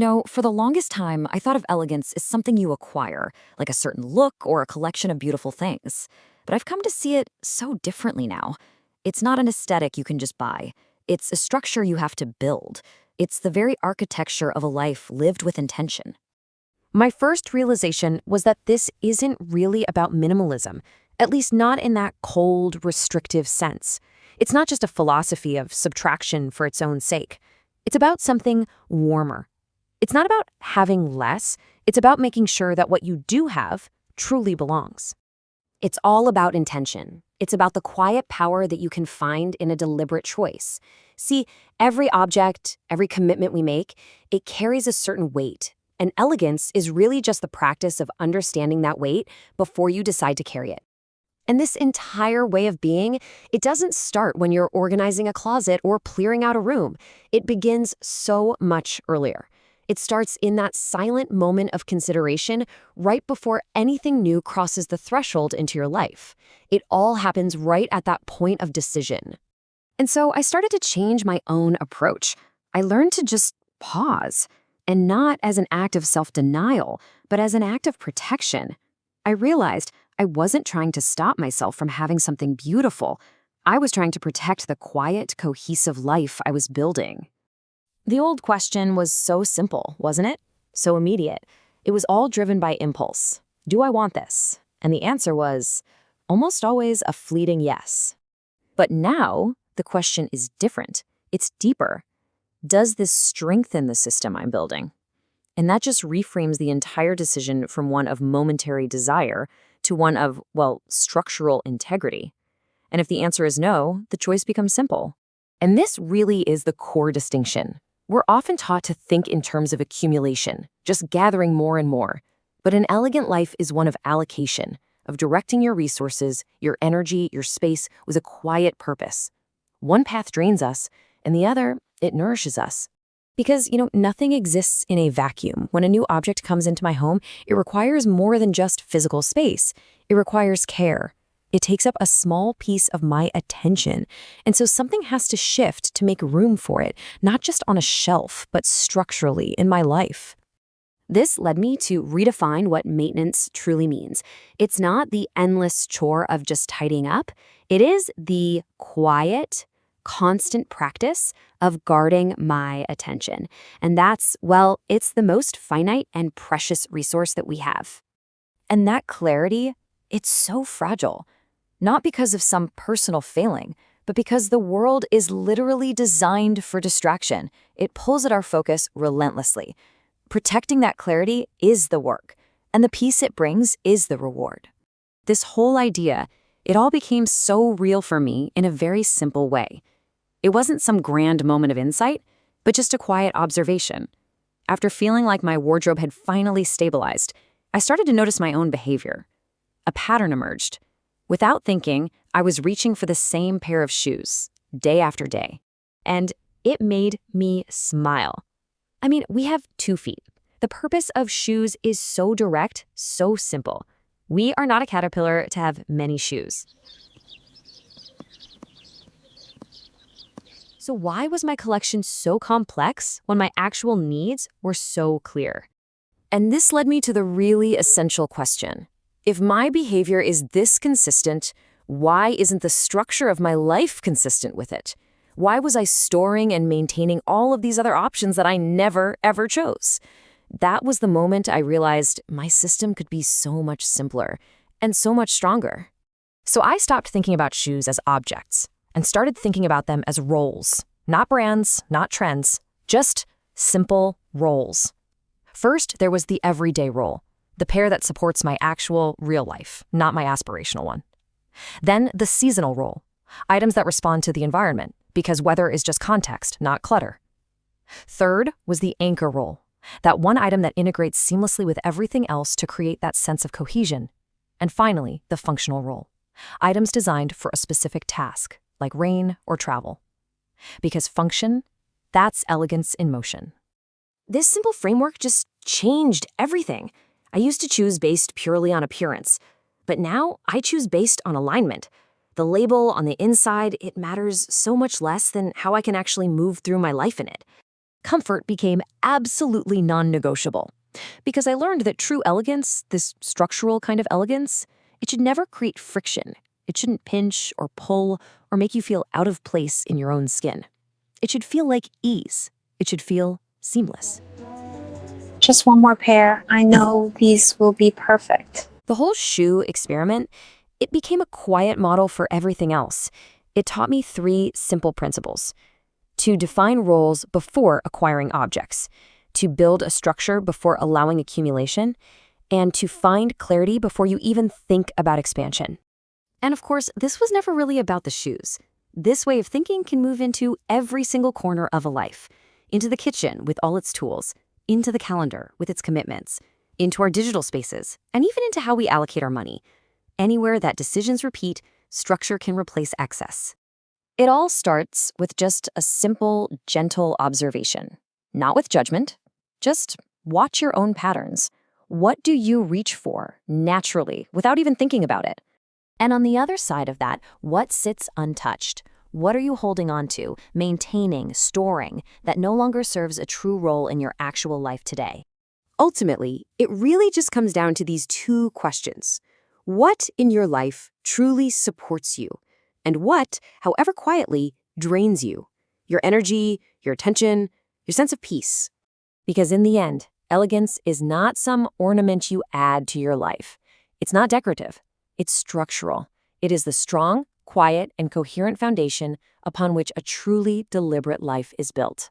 For the longest time, I thought of elegance as something you acquire, like a certain look or a collection of beautiful things. But I've come to see it so differently now. It's not an aesthetic you can just buy. It's a structure you have to build. It's the very architecture of a life lived with intention. My first realization was that this isn't really about minimalism, at least not in that cold, restrictive sense. It's not just a philosophy of subtraction for its own sake. It's about something warmer. It's not about having less. It's about making sure that what you do have truly belongs. It's all about intention. It's about the quiet power that you can find in a deliberate choice. See, every object, every commitment we make, it carries a certain weight. And elegance is really just the practice of understanding that weight before you decide to carry it. And this entire way of being, it doesn't start when you're organizing a closet or clearing out a room. It begins so much earlier. It starts in that silent moment of consideration right before anything new crosses the threshold into your life. It all happens right at that point of decision. And so I started to change my own approach. I learned to just pause, and not as an act of self-denial, but as an act of protection. I realized I wasn't trying to stop myself from having something beautiful. I was trying to protect the quiet, cohesive life I was building. The old question was so simple, wasn't it? So immediate. It was all driven by impulse. Do I want this? And the answer was almost always a fleeting yes. But now, the question is different. It's deeper. Does this strengthen the system I'm building? And that just reframes the entire decision from one of momentary desire to one of, structural integrity. And if the answer is no, the choice becomes simple. And this really is the core distinction. We're often taught to think in terms of accumulation, just gathering more and more. But an elegant life is one of allocation, of directing your resources, your energy, your space with a quiet purpose. One path drains us, and the other, it nourishes us. Because, nothing exists in a vacuum. When a new object comes into my home, it requires more than just physical space. It requires care. It takes up a small piece of my attention. And so something has to shift to make room for it, not just on a shelf, but structurally in my life. This led me to redefine what maintenance truly means. It's not the endless chore of just tidying up. It is the quiet, constant practice of guarding my attention. And that's, it's the most finite and precious resource that we have. And that clarity, it's so fragile. Not because of some personal failing, but because the world is literally designed for distraction. It pulls at our focus relentlessly. Protecting that clarity is the work, and the peace it brings is the reward. This whole idea, it all became so real for me in a very simple way. It wasn't some grand moment of insight, but just a quiet observation. After feeling like my wardrobe had finally stabilized, I started to notice my own behavior. A pattern emerged. Without thinking, I was reaching for the same pair of shoes, day after day. And it made me smile. I mean, we have 2 feet. The purpose of shoes is so direct, so simple. We are not a caterpillar to have many shoes. So why was my collection so complex when my actual needs were so clear? And this led me to the really essential question. If my behavior is this consistent, why isn't the structure of my life consistent with it? Why was I storing and maintaining all of these other options that I never, ever chose? That was the moment I realized my system could be so much simpler and so much stronger. So I stopped thinking about shoes as objects and started thinking about them as roles, not brands, not trends, just simple roles. First, there was the everyday role, the pair that supports my actual, real life, not my aspirational one. Then the seasonal role, items that respond to the environment, because weather is just context, not clutter. Third was the anchor role, that one item that integrates seamlessly with everything else to create that sense of cohesion. And finally, the functional role, items designed for a specific task, like rain or travel. Because function, that's elegance in motion. This simple framework just changed everything. I used to choose based purely on appearance, but now I choose based on alignment. The label on the inside, it matters so much less than how I can actually move through my life in it. comfort became absolutely non-negotiable. Because I learned that true elegance, this structural kind of elegance, it should never create friction. It shouldn't pinch or pull or make you feel out of place in your own skin. It should feel like ease. It should feel seamless. Just one more pair. I know these will be perfect. The whole shoe experiment, it became a quiet model for everything else. It taught me 3 simple principles: to define roles before acquiring objects, to build a structure before allowing accumulation, and to find clarity before you even think about expansion. And of course, this was never really about the shoes. This way of thinking can move into every single corner of a life, into the kitchen with all its tools, into the calendar with its commitments, into our digital spaces, and even into how we allocate our money. Anywhere that decisions repeat, structure can replace excess. It all starts with just a simple, gentle observation. Not with judgment, just watch your own patterns. What do you reach for naturally without even thinking about it? And on the other side of that, what sits untouched? What are you holding on to, maintaining, storing, that no longer serves a true role in your actual life today? Ultimately, it really just comes down to these 2 questions. What in your life truly supports you? And what, however quietly, drains you? Your energy, your attention, your sense of peace. Because in the end, elegance is not some ornament you add to your life. It's not decorative. It's structural. It is the strong, quiet, and coherent foundation upon which a truly deliberate life is built.